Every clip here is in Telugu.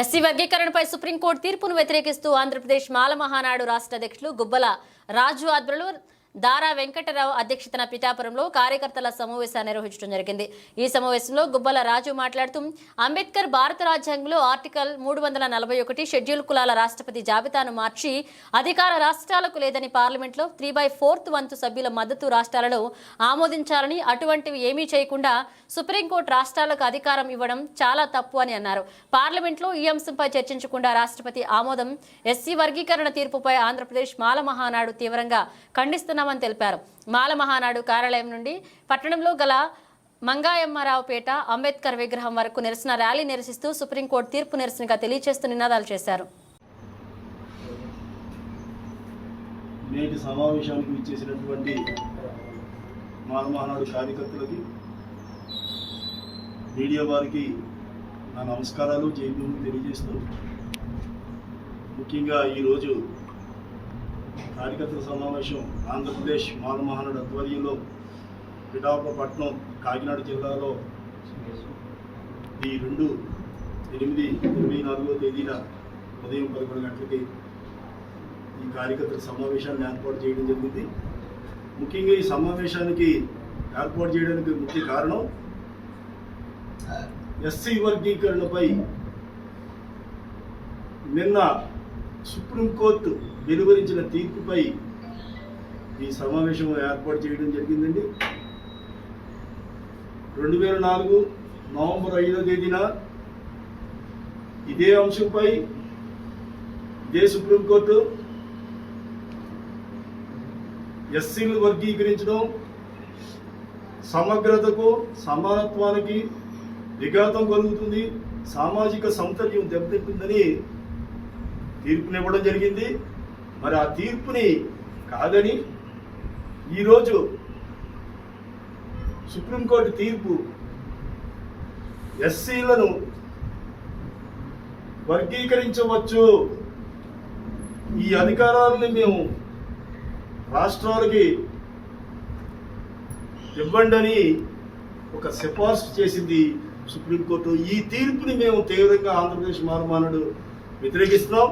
ఎస్సీ వర్గీకరణపై సుప్రీంకోర్టు తీర్పును వ్యతిరేకిస్తూ ఆంధ్రప్రదేశ్ మాల మహానాడు రాష్ట్ర అధ్యక్షులు గుబ్బల రాజు ఆధ్వర్యంలో దారా వెంకటరావు అధ్యక్షతన పిఠాపురంలో కార్యకర్తల సమావేశాన్ని నిర్వహించడం జరిగింది. ఈ సమావేశంలో గుబ్బల రాజు మాట్లాడుతూ అంబేద్కర్ భారత రాజ్యాంగంలో ఆర్టికల్ 341 షెడ్యూల్ కులాల రాష్ట్రపతి జాబితాను మార్చి అధికార రాష్ట్రాలకు లేదని పార్లమెంట్లో 3/4 వంతు సభ్యుల మద్దతు రాష్ట్రాలలో ఆమోదించాలని, అటువంటివి ఏమీ చేయకుండా సుప్రీంకోర్టు రాష్ట్రాలకు అధికారం ఇవ్వడం చాలా తప్పు అని అన్నారు. పార్లమెంట్లో ఈ అంశంపై చర్చించకుండా రాష్ట్రపతి ఆమోదం ఎస్సీ వర్గీకరణ తీర్పుపై ఆంధ్రప్రదేశ్ మాల మహానాడు తీవ్రంగా ఖండిస్తున్నారు అని తెలిపారు. మాల మహానాడు కార్యాలయం నుండి పట్టణంలో గల మంగాయమ్మరావుపేట అంబేద్కర్ విగ్రహం వరకు నిరసన ర్యాలీ నిర్వహిస్తూ సుప్రీంకోర్టు తీర్పు నిరసనగా తెలియజేస్తూ నినాదాలు చేశారు. నేటి సమావేశానికి విచ్చేసినటువంటి మాల మహానాడు కార్యకర్తలకి, మీడియా వారికి నా నమస్కారాలు, జైలు తెలియజేస్తూ, ముఖ్యంగా ఈరోజు కార్యకర్తల సమావేశం ఆంధ్రప్రదేశ్ మాల మహానాడు ఆధ్వర్యంలో పిఠాపురం పట్టణం కాకినాడ జిల్లాలో ఈ 2/8/24 తేదీన ఉదయం 11 గంటలకి ఈ కార్యకర్తల సమావేశాన్ని ఏర్పాటు చేయడం జరిగింది. ముఖ్యంగా ఈ సమావేశానికి ఏర్పాటు చేయడానికి ముఖ్య కారణం ఎస్సీ వర్గీకరణపై నిన్న సుప్రీంకోర్టు వెలువరించిన తీర్పుపై ఈ సమావేశం ఏర్పాటు చేయడం జరిగిందండి. 2004 నవంబర్ 5వ తేదీన ఇదే అంశంపై ఇదే సుప్రీంకోర్టు ఎస్సీలు వర్గీకరించడం సమగ్రతకు, సమానత్వానికి విఘాతం కలుగుతుంది, సామాజిక సమతుల్యం దెబ్బతింటుందని తీర్పునివ్వడం జరిగింది. మరి ఆ తీర్పుని కాదని ఈరోజు సుప్రీంకోర్టు తీర్పు ఎస్సీలను వర్గీకరించవచ్చు, ఈ అధికారాలని మేము రాష్ట్రాలకి ఇవ్వండి అని ఒక సిఫార్సు చేసింది సుప్రీంకోర్టు. ఈ తీర్పుని మేము తీవ్రంగా ఆంధ్రప్రదేశ్ మాల మహానాడు వ్యతిరేకిస్తున్నాం.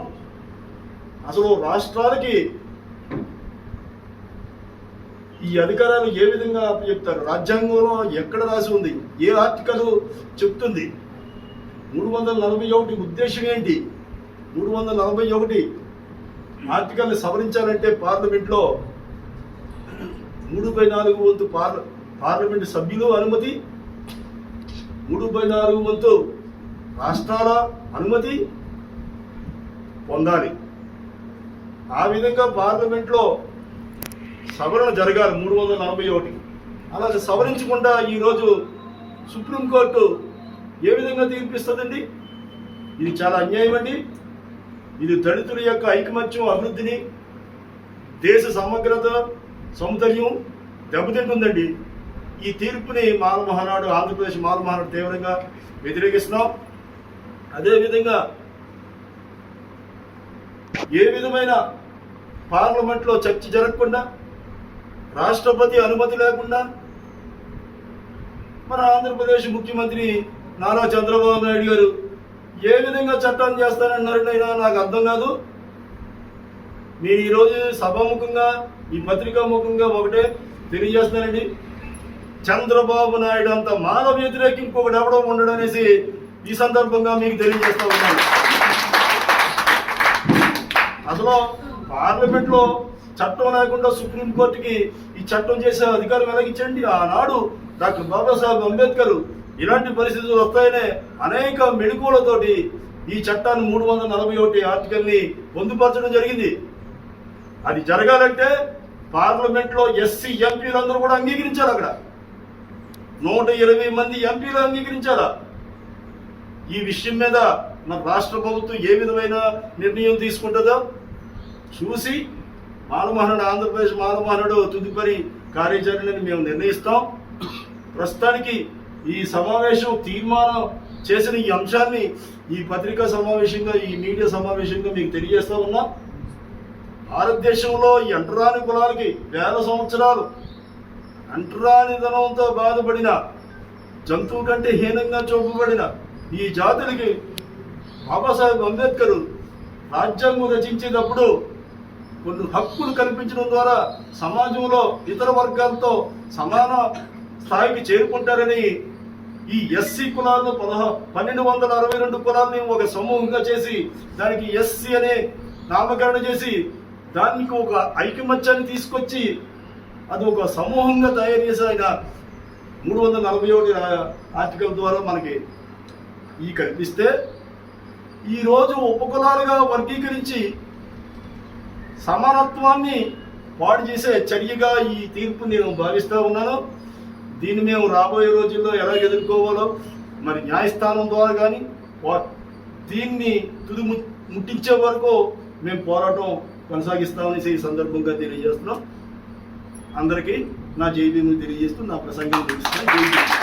అసలు రాష్ట్రాలకి ఈ అధికారాలు ఏ విధంగా చెప్తారు? రాజ్యాంగంలో ఎక్కడ రాసి ఉంది? ఏ ఆర్టికల్ చెప్తుంది? 341 ఉద్దేశం ఏంటి? 341 ఆర్టికల్ని సవరించాలంటే పార్లమెంట్లో 3/4 వంతు పార్లమెంటు సభ్యులు అనుమతి, 3/4 వంతు రాష్ట్రాల అనుమతి పొందాలి. ఆ విధంగా పార్లమెంట్లో సవరణ జరగాలి 341. అలాగే సవరించకుండా ఈరోజు సుప్రీంకోర్టు ఏ విధంగా తీర్పిస్తుందండి? ఇది చాలా అన్యాయం అండి. ఇది దళితుల యొక్క ఐకమత్యం, అభివృద్ధిని, దేశ సమగ్రత, సమతుల్యం దెబ్బతింటుందండి. ఈ తీర్పుని మాల మహానాడు, ఆంధ్రప్రదేశ్ మాల మహానాడు తీవ్రంగా వ్యతిరేకిస్తున్నాం. అదేవిధంగా ఏ విధమైన పార్లమెంట్లో చర్చ జరగకుండా, రాష్ట్రపతి అనుమతి లేకుండా మన ఆంధ్రప్రదేశ్ ముఖ్యమంత్రి నారా చంద్రబాబు నాయుడు గారు ఏ విధంగా చట్టాన్ని చేస్తానన్నారనైనా నాకు అర్థం కాదు. నేను ఈరోజు సభాముఖంగా, ఈ పత్రికా ముఖంగా ఒకటే తెలియజేస్తున్నానండి, చంద్రబాబు నాయుడు అంత మాల వ్యతిరేకి ఇంకొకటి ఎవడో ఉండడం అనేసి ఈ సందర్భంగా మీకు తెలియజేస్తా ఉన్నాను. అసలు పార్లమెంట్లో చట్టం లేకుండా సుప్రీంకోర్టుకి ఈ చట్టం చేసే అధికారం ఎలాగిచ్చండి? ఆనాడు డాక్టర్ బాబాసాహెబ్ అంబేద్కర్ ఇలాంటి పరిస్థితులు వస్తాయనే అనేక మెళుకువలతోటి ఈ చట్టాన్ని 341 ఆర్టికల్ని పొందుపరచడం జరిగింది. అది జరగాలంటే పార్లమెంట్లో ఎస్సీ ఎంపీలందరూ కూడా అంగీకరించాలి. అక్కడ 120 మంది ఎంపీలు అంగీకరించాలా? ఈ విషయం మీద మన రాష్ట్ర ప్రభుత్వం ఏ విధమైన నిర్ణయం తీసుకుంటుందో చూసి మాల మహానాడు, ఆంధ్రప్రదేశ్ మాల మహానాడు తదుపరి కార్యాచరణని మేము నిర్ణయిస్తాం. ప్రస్తుతానికి ఈ సమావేశం తీర్మానం చేసిన ఈ అంశాన్ని ఈ పత్రికా సమావేశంగా, ఈ మీడియా సమావేశంగా మీకు తెలియజేస్తా ఉన్నాం. భారతదేశంలో ఈ అంటరాని కులాలకి వేల సంవత్సరాలు అంటరానితనంతో బాధపడిన, జంతువు కంటే హీనంగా చూపబడిన ఈ జాతులకి బాబాసాహెబ్ అంబేద్కర్ రాజ్యాంగం రచించేటప్పుడు కొన్ని హక్కులు కల్పించడం ద్వారా సమాజంలో ఇతర వర్గాలతో సమాన స్థాయికి చేరుకుంటారని ఈ ఎస్సీ కులాలను 1262 కులాలని ఒక సమూహంగా చేసి దానికి ఎస్సీ అనే నామకరణ చేసి దానికి ఒక ఐకమత్యాన్ని తీసుకొచ్చి అది ఒక సమూహంగా తయారు చేసి ఆయన 341 ఆర్టికల్ ద్వారా మనకి ఈ కల్పిస్తే ఈరోజు ఉపకులాలుగా వర్గీకరించి సమానత్వాన్ని పాడు చేసే చర్యగా ఈ తీర్పు నేను భావిస్తూ ఉన్నాను. దీన్ని మేము రాబోయే రోజుల్లో ఎలా ఎదుర్కోవాలో మరి న్యాయస్థానం ద్వారా కానీ దీన్ని తుది ముట్టించే వరకు మేము పోరాటం కొనసాగిస్తామని ఈ సందర్భంగా తెలియజేస్తున్నాం. అందరికీ నా జై భీములు తెలియజేస్తూ నా ప్రసంగం ముగిస్తున్నాను. జై భీమ్.